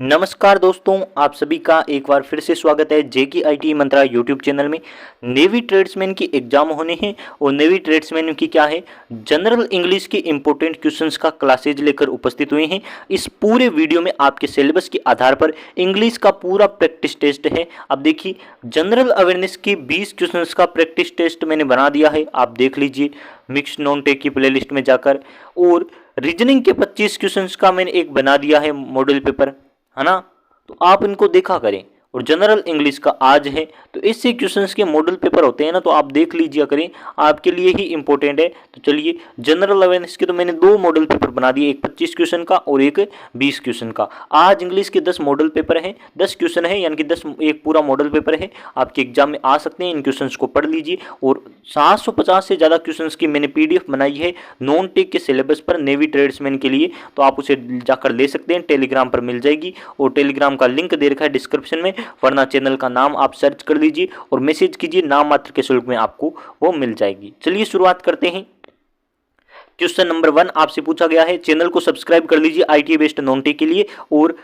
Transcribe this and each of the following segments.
नमस्कार दोस्तों, आप सभी का एक बार फिर से स्वागत है जेके आईटी मंत्रा यूट्यूब चैनल में। नेवी ट्रेड्समैन की एग्जाम होने हैं और नेवी ट्रेड्समैन की क्या है, जनरल इंग्लिश के इंपॉर्टेंट क्वेश्चंस का क्लासेज लेकर उपस्थित हुए हैं। इस पूरे वीडियो में आपके सिलेबस के आधार पर इंग्लिश का पूरा प्रैक्टिस टेस्ट है। अब देखिए, जनरल अवेयरनेस के 20 क्वेश्चंस का प्रैक्टिस टेस्ट मैंने बना दिया है, आप देख लीजिए मिक्स नॉन टेक की प्लेलिस्ट में जाकर। और रीजनिंग के 25 क्वेश्चंस का मैंने एक बना दिया है मॉडल पेपर, है ना। तो आप इनको देखा करें। और जनरल इंग्लिश का आज है, तो इससे क्वेश्चंस के मॉडल पेपर होते हैं ना, तो आप देख लीजिए करें, आपके लिए ही इंपॉर्टेंट है। तो चलिए, जनरल अवेयरनेस के तो मैंने 2 मॉडल पेपर बना दिए, एक 25 क्वेश्चन का और एक 20 क्वेश्चन का। आज इंग्लिश के 10 मॉडल पेपर हैं, 10 क्वेश्चन है, यानी कि 10 एक पूरा मॉडल पेपर है, आपके एग्जाम में आ सकते हैं। इन क्वेश्चन को पढ़ लीजिए। और 750 से ज़्यादा क्वेश्चन की मैंने PDF बनाई है नॉन टेक के सिलेबस पर नेवी ट्रेड्समैन के लिए, तो आप उसे जाकर ले सकते हैं, टेलीग्राम पर मिल जाएगी। और टेलीग्राम का लिंक दे रखा है डिस्क्रिप्शन में, वरना चैनल का नाम आप सर्च कर लीजिए और मैसेज कीजिए, नाम मात्र के शुल्क में आपको वो मिल जाएगी। चलिए शुरुआत करते हैं। क्वेश्चन नंबर 1 आपसे पूछा गया है, चैनल को सब्सक्राइब कर लीजिए ITA बेस्ड नॉन टेक के लिए। और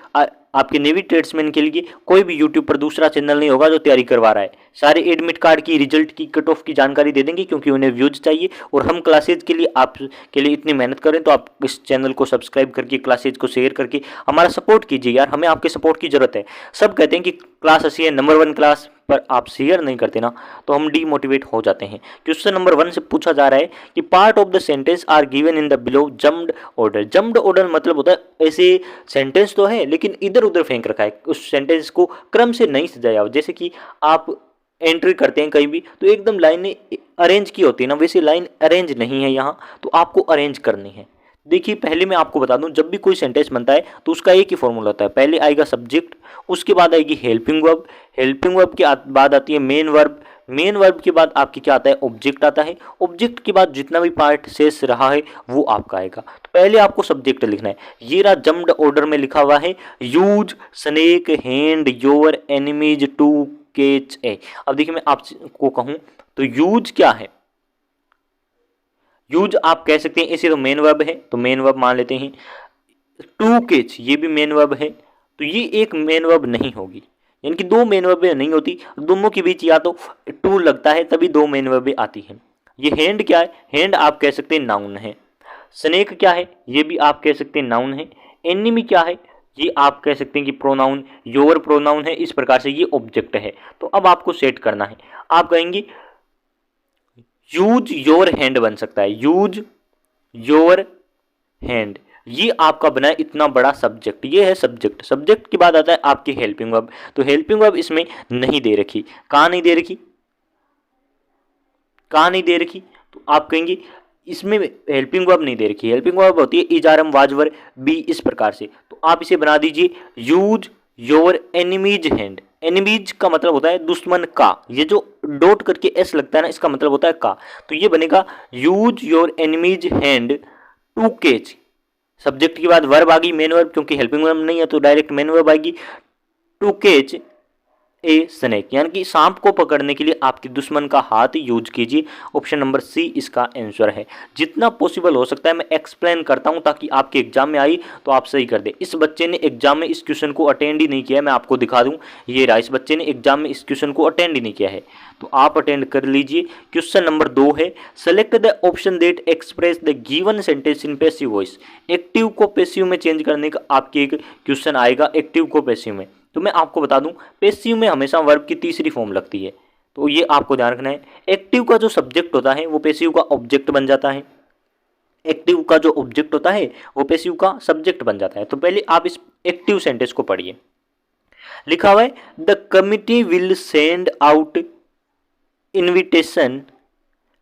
आपके नेवी ट्रेड्समैन के लिए कोई भी यूट्यूब पर दूसरा चैनल नहीं होगा जो तैयारी करवा रहा है। सारे एडमिट कार्ड की, रिजल्ट की, कट ऑफ की जानकारी दे देंगे, क्योंकि उन्हें व्यूज चाहिए। और हम क्लासेज के लिए आपके लिए इतनी मेहनत करें, तो आप इस चैनल को सब्सक्राइब करके, क्लासेज को शेयर करके हमारा सपोर्ट कीजिए यार, हमें आपके सपोर्ट की जरूरत है। सब कहते हैं कि क्लास अच्छी है, नंबर 1 क्लास, पर आप शेयर नहीं करते ना, तो हम डीमोटिवेट हो जाते हैं। क्वेश्चन नंबर 1 से पूछा जा रहा है कि part of the sentence are given in the below jumped order. Jumped order मतलब होता है ऐसे सेंटेंस तो है, लेकिन इधर उधर फेंक रखा है, उस सेंटेंस को क्रम से नहीं सजाया हो। जैसे कि आप एंट्री करते हैं कहीं भी, तो एकदम लाइनें अरेंज की होती है ना, वैसे लाइन अरेंज नहीं है यहाँ, तो आपको अरेंज करनी है। देखिए, पहले मैं आपको बता दूं, जब भी कोई सेंटेंस बनता है तो उसका एक ही फॉर्मूला होता है। पहले आएगा सब्जेक्ट, उसके बाद आएगी हेल्पिंग वर्ब, हेल्पिंग वर्ब के बाद आती है मेन वर्ब, मेन वर्ब के बाद आपकी क्या आता है, ऑब्जेक्ट आता है, ऑब्जेक्ट के बाद जितना भी पार्ट शेष रहा है वो आपका आएगा। तो पहले आपको सब्जेक्ट लिखना है। ये रहा जम्प्ड ऑर्डर में लिखा हुआ है, use snake hand your enemies to catch a. अब देखिए, मैं आपको कहूं तो यूज क्या है, यूज आप कह सकते हैं, इसे तो मेन वर्ब है, तो मेन वर्ब मान लेते हैं। टू कैच ये भी मेन वर्ब है, तो ये एक मेन वर्ब नहीं होगी, यानी कि 2 मेन वर्बें नहीं होती, दोनों के बीच या तो टू लगता है तभी 2 मेन वर्बें आती हैं। ये हैंड क्या है, हैंड आप कह सकते हैं नाउन है। स्नेक क्या है, ये भी आप कह सकते हैं नाउन है। एनिमी क्या है, ये आप कह सकते हैं कि प्रोनाउन, योर प्रोनाउन है। इस प्रकार से ये ऑब्जेक्ट है। तो अब आपको सेट करना है, आप कहेंगे यूज योर हैंड बन सकता है, यूज योर हैंड, ये आपका बना है इतना बड़ा सब्जेक्ट, ये है सब्जेक्ट। सब्जेक्ट के बाद आता है आपकी हेल्पिंग वर्ब, तो हेल्पिंग वर्ब इसमें नहीं दे रखी। कहाँ नहीं दे रखी, कहाँ नहीं दे रखी, तो आप कहेंगे इसमें हेल्पिंग वर्ब नहीं दे रखी। हेल्पिंग वर्ब होती है इजारम वाजवर बी, इस प्रकार से। तो आप इसे बना दीजिए use your enemies hand. Enemies का मतलब होता है दुश्मन का, ये जो डॉट करके एस लगता है ना, इसका मतलब होता है का। तो ये बनेगा use your enemies hand to catch. Subject के बाद वर्ब आ गई मेन वर्ब, क्योंकि हेल्पिंग वर्ब नहीं है तो डायरेक्ट मेन वर्ब आएगी। टू कैच ए स्नेक, यानी कि सांप को पकड़ने के लिए आपके दुश्मन का हाथ यूज कीजिए। ऑप्शन नंबर सी इसका आंसर है। जितना पॉसिबल हो सकता है मैं एक्सप्लेन करता हूं, ताकि आपके एग्जाम में आई तो आप सही कर दे। इस बच्चे ने एग्जाम में इस क्वेश्चन को अटेंड ही नहीं किया है, मैं आपको दिखा दूं। ये रहा, इस बच्चे ने एग्जाम में इस क्वेश्चन को अटेंड ही नहीं किया है, तो आप अटेंड कर लीजिए। क्वेश्चन नंबर 2 है, select the option that express the given sentence in passive voice. Active को पैसिव में चेंज करने का आपके एक क्वेश्चन आएगा, एक्टिव को पैसिव में। तो मैं आपको बता दूं, पैसिव में हमेशा वर्ब की तीसरी फॉर्म लगती है, तो ये आपको ध्यान रखना है। एक्टिव का जो सब्जेक्ट होता है वो पैसिव का ऑब्जेक्ट बन जाता है, एक्टिव का जो ऑब्जेक्ट होता है वो पैसिव का सब्जेक्ट बन जाता है। तो पहले आप इस एक्टिव सेंटेंस को पढ़िए। लिखा हुआ है the committee will send out invitation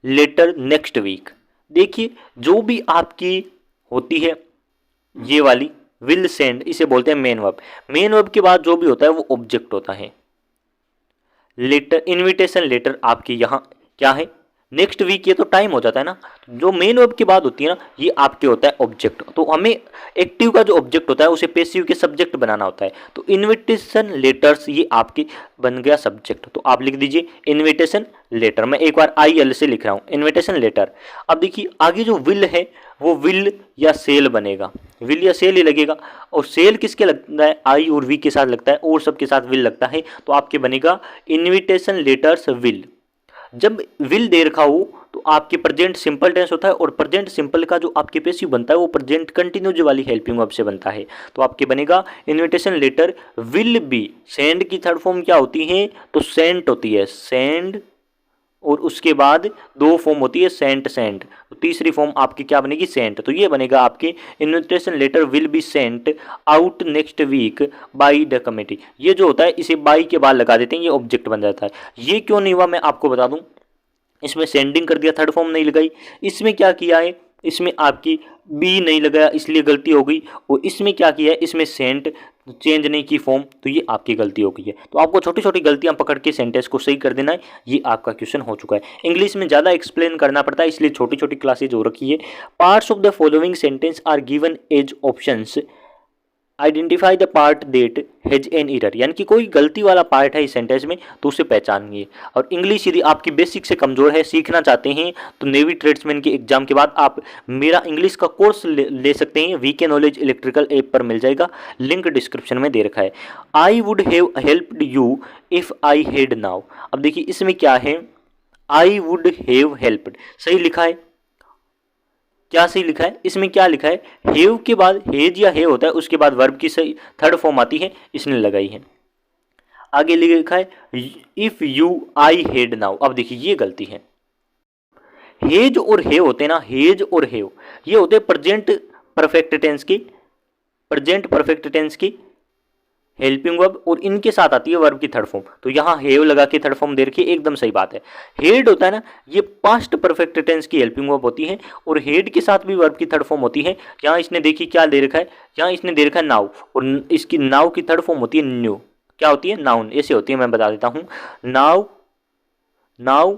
letter next week. देखिए, जो भी आपकी होती है ये वाली विल सेंड, इसे बोलते हैं मेन वर्ब। मेन वर्ब के बाद जो भी होता है वो ऑब्जेक्ट होता है। लेटर, इनविटेशन लेटर आपकी यहाँ क्या है, नेक्स्ट वीक ये तो टाइम हो जाता है ना। जो मेन वर्ब के बाद होती है ना, ये आपके होता है ऑब्जेक्ट। तो हमें एक्टिव का जो ऑब्जेक्ट होता है उसे पैसिव के सब्जेक्ट बनाना होता है। तो इनविटेशन लेटर्स ये आपके बन गया सब्जेक्ट। तो आप लिख दीजिए इनविटेशन लेटर। मैं एक बार IL से लिख रहा हूँ, इनविटेशन लेटर। अब देखिए आगे जो विल है वो विल या सेल बनेगा, विल या सेल ही लगेगा। और सेल किसके लगता है, आई और वी के साथ लगता है, और सबके साथ विल लगता है। तो आपके बनेगा इनविटेशन लेटर्स विल। जब विल दे रखा हो तो आपके प्रेजेंट सिंपल टेंस होता है, और प्रेजेंट सिंपल का जो आपके पैसिव बनता है वो प्रेजेंट कंटिन्यूज वाली हेल्पिंग वर्ब से बनता है। तो आपके बनेगा invitation letter will be. Send की थर्ड फॉर्म क्या होती है, तो सेंट होती है, सेंड, और उसके बाद दो फॉर्म होती है सेंट सेंड। तो तीसरी फॉर्म आपकी क्या बनेगी, सेंट। तो ये बनेगा आपके invitation letter will be sent out next week by the committee. ये जो होता है इसे बाई के बाद लगा देते हैं, ये ऑब्जेक्ट बन जाता है। ये क्यों नहीं हुआ मैं आपको बता दूं, इसमें सेंडिंग कर दिया, थर्ड फॉर्म नहीं लगाई। इसमें क्या किया है, इसमें आपकी बी नहीं लगाया इसलिए गलती हो गई। और इसमें क्या किया है, इसमें सेंट चेंज नहीं की फॉर्म, तो ये आपकी गलती हो गई है। तो आपको छोटी छोटी गलतियां पकड़ के सेंटेंस को सही कर देना है। ये आपका क्वेश्चन हो चुका है। इंग्लिश में ज़्यादा एक्सप्लेन करना पड़ता है इसलिए छोटी छोटी क्लासेज हो रखी है। Parts of the following sentence are given as options, identify the part that has an error. यानी कि कोई गलती वाला पार्ट है इस सेंटेंस में तो उसे पहचानिए। और इंग्लिश यदि आपकी बेसिक से कमज़ोर है, सीखना चाहते हैं, तो नेवी ट्रेड्समैन के एग्जाम के बाद आप मेरा इंग्लिश का कोर्स ले सकते हैं। वीके नॉलेज इलेक्ट्रिकल ऐप पर मिल जाएगा, लिंक डिस्क्रिप्शन में दे रखा है। I would have helped you if I had now. अब देखिए इसमें क्या है, आई वुड हैव हेल्प्ड सही लिखा है, क्या सही लिखा है, इसमें क्या लिखा है, हेव के बाद हेज या हे होता है, उसके बाद वर्ब की सही थर्ड फॉर्म आती है, इसने लगाई है। आगे लिखा है if you I head now. अब देखिए ये गलती है, हेज और हे होते हैं ना, हेज और हेव ये होते हैं प्रेजेंट परफेक्ट टेंस की, प्रेजेंट परफेक्ट टेंस की हेल्पिंग वर्ब, और इनके साथ आती है वर्ब की थर्ड फॉर्म। तो यहाँ हेव लगा के थर्ड फॉर्म दे रखी है, एकदम सही बात है। हेड होता है ना, ये पास्ट परफेक्ट टेंस की हेल्पिंग वर्ब होती है, और हेड के साथ भी वर्ब की थर्ड फॉर्म होती है। यहाँ इसने देखी क्या दे रखा है, यहाँ इसने दे रखा है नाउ, और इसकी नाउ की थर्ड फॉर्म होती है न्यू। क्या होती है, नाउन। ऐसे होती है, मैं बता देता हूँ, नाउ, नाउ,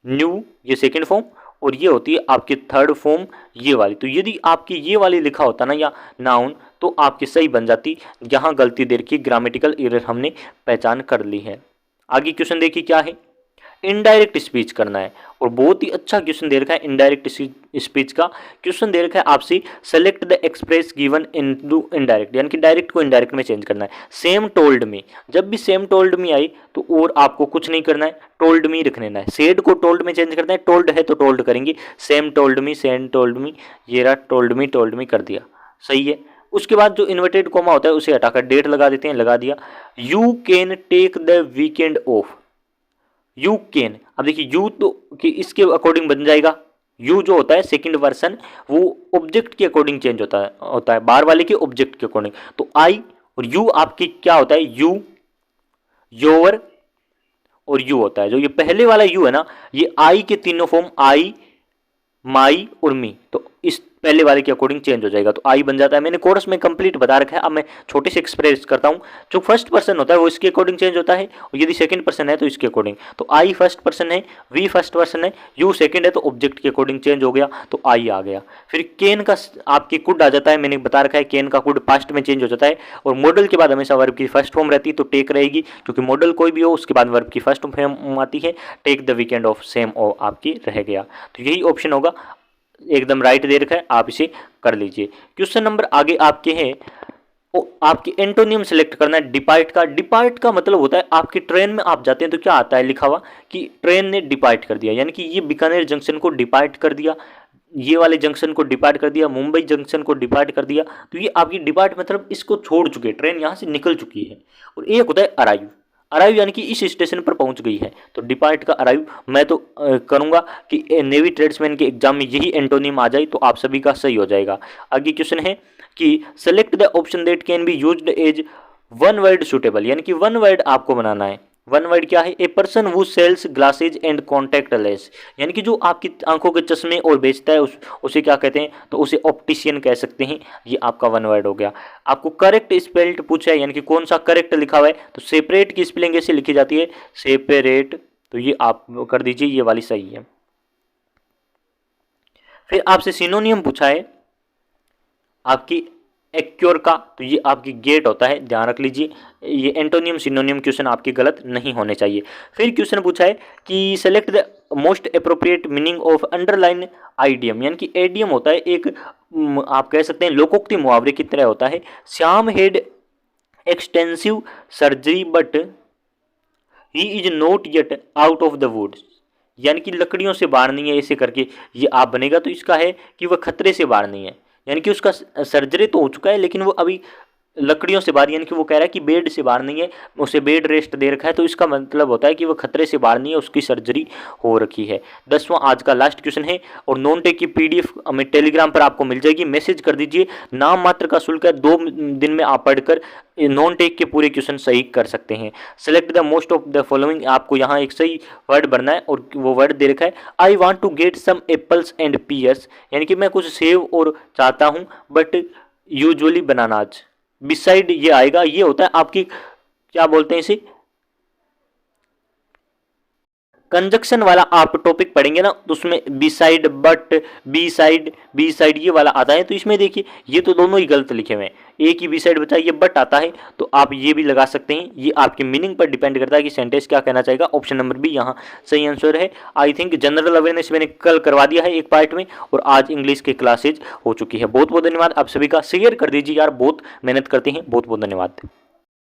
न्यू ये सेकेंड फॉर्म, और ये होती है आपकी थर्ड फॉर्म ये वाली। तो यदि आपकी ये वाली लिखा होता ना या नाउन तो आपकी सही बन जाती। यहाँ गलती दे रखी, ग्रामेटिकल एरर हमने पहचान कर ली है। आगे क्वेश्चन देखिए क्या है, इनडायरेक्ट स्पीच करना है, और बहुत ही अच्छा क्वेश्चन दे रखा है इनडायरेक्ट स्पीच का। क्वेश्चन दे रखा है आपसे select the express given into indirect, यानी कि डायरेक्ट को इनडायरेक्ट में चेंज करना है। सेम टोल्ड मी, जब भी सेम टोल्ड मी आई तो और आपको कुछ नहीं करना है, टोल्ड मी रख लेना है। सेड को टोल्ड में चेंज करना है, टोल्ड है तो टोल्ड करेंगे, same told me, same told me, ये रहा टोल्ड मी कर दिया, सही है। उसके बाद जो इन्वर्टेड कोमा होता है उसे हटाकर डेट लगा देते हैं, लगा दिया। You can take the weekend off, you can. अब देखिए यू तो कि इसके अकॉर्डिंग बन जाएगा, यू जो होता है सेकंड वर्सन वो ऑब्जेक्ट के अकॉर्डिंग चेंज होता है बार वाले के ऑब्जेक्ट के अकॉर्डिंग। तो आई और यू आपकी क्या होता है, यू, योर और यू होता है। जो ये पहले वाला यू है ना, ये आई के तीनों फॉर्म आई, माई और मी, तो इस पहले वाले के अकॉर्डिंग चेंज हो जाएगा, तो आई बन जाता है। मैंने कोर्स में कंप्लीट बता रखा है, अब मैं छोटे से एक्सप्रेस करता हूँ। जो फर्स्ट पर्सन होता है वो इसके अकॉर्डिंग चेंज होता है, और यदि सेकंड पर्सन है तो इसके अकॉर्डिंग। तो आई फर्स्ट पर्सन है, वी फर्स्ट पर्सन है, यू सेकंड है, तो ऑब्जेक्ट के अकॉर्डिंग चेंज हो गया, तो आई आ गया। फिर केन का आपकी कुड आ जाता है, मैंने बता रखा है केन का कुड पास्ट में चेंज हो जाता है। और मॉडल के बाद हमेशा वर्ब की फर्स्ट फॉर्म रहती है, तो टेक रहेगी, क्योंकि मॉडल कोई भी हो उसके बाद वर्ब की फर्स्ट फॉर्म आती है। Take the weekend off, same ओ आपकी रह गया। तो यही ऑप्शन होगा, एकदम राइट दे रखा है, आप इसे कर लीजिए। क्वेश्चन नंबर आगे आपके हैं, आपके एंटोनियम सेलेक्ट करना है डिपार्ट का। डिपार्ट का मतलब होता है आपकी ट्रेन में आप जाते हैं तो क्या आता है लिखा हुआ कि ट्रेन ने डिपार्ट कर दिया, यानी कि ये बीकानेर जंक्शन को डिपार्ट कर दिया, ये वाले जंक्शन को डिपार्ट कर दिया, मुंबई जंक्शन को डिपार्ट कर दिया। तो ये आपकी डिपार्ट मतलब इसको छोड़ चुके हैं, ट्रेन यहाँ से निकल चुकी है। और एक होता है अराइव, अराइव यानी कि इस स्टेशन पर पहुंच गई है, तो डिपार्ट का अराइव। मैं तो करूंगा कि नेवी ट्रेड्समैन के एग्जाम में यही एंटोनिम आ जाए तो आप सभी का सही हो जाएगा। आगे क्वेश्चन है कि select the option that can be used as one word suitable, यानी कि वन वर्ड आपको बनाना है। वन वर्ड क्या है, a person who sells glasses and contact lens, यानी कि जो आपकी आंखों के चश्मे और बेचता है उसे क्या कहते हैं, तो उसे ऑप्टिशियन कह सकते हैं। ये आपका वन वर्ड हो गया। आपको करेक्ट स्पेल्ड पूछा है, यानी कि कौन सा करेक्ट लिखा हुआ है, तो सेपरेट की स्पेलिंग ऐसे लिखी जाती है, सेपरेट, तो ये आप कर दीजिए, ये वाली सही है। फिर आपसे सिनोनियम पूछा है आपकी एक्योर का, तो ये आपकी गेट होता है, ध्यान रख लीजिए। ये एंटोनियम सिनोनियम क्वेश्चन आपके गलत नहीं होने चाहिए। फिर क्वेश्चन पूछा है कि select the most appropriate meaning of underline idiom, यानी कि एडियम होता है एक आप कह सकते हैं लोकोक्ति मुहावरे की तरह होता है। Shyam had extensive surgery but he is not yet out of the woods, यानी कि लकड़ियों से बाहर नहीं है, ऐसे करके ये आप बनेगा। तो इसका है कि वह खतरे से बाहर नहीं है, यानी कि उसका सर्जरी तो हो चुका है लेकिन वो अभी लकड़ियों से बाहर, यानी कि वो कह रहा है कि बेड से बाहर नहीं है, उसे बेड रेस्ट दे रखा है, तो इसका मतलब होता है कि वो खतरे से बाहर नहीं है, उसकी सर्जरी हो रखी है। 10वां आज का लास्ट क्वेश्चन है और नॉन टेक की पीडीएफ हमें टेलीग्राम पर आपको मिल जाएगी, मैसेज कर दीजिए। नाम मात्र का शुल्क है, 2 दिन में आप पढ़कर नॉन टेक के पूरे क्वेश्चन सही कर सकते हैं। Select the most of the following, आपको यहाँ एक सही वर्ड भरना है और वो वर्ड दे रखा है I want to get some apples and pears, यानी कि मैं कुछ सेव और चाहता हूँ बट यूजुअली बनानाज। बिसाइड ये आएगा, ये होता है आपकी क्या बोलते हैं इसे, कंजक्शन वाला आप टॉपिक पढ़ेंगे ना, तो उसमें बिसाइड बट बी साइड ये वाला आता है। तो इसमें देखिए ये तो दोनों ही गलत लिखे हुए हैं, एक ही बी साइड बचा, ये बट आता है, तो आप ये भी लगा सकते हैं। ये आपके मीनिंग पर डिपेंड करता है कि सेंटेंस क्या कहना चाहेगा। ऑप्शन नंबर बी यहाँ सही आंसर है। आई थिंक जनरल अवेयरनेस मैंने कल करवा दिया है एक पार्ट में, और आज इंग्लिश की क्लासेज हो चुकी है। बहुत बहुत धन्यवाद आप सभी का, शेयर कर दीजिए यार, बहुत मेहनत करते हैं। बहुत बहुत धन्यवाद।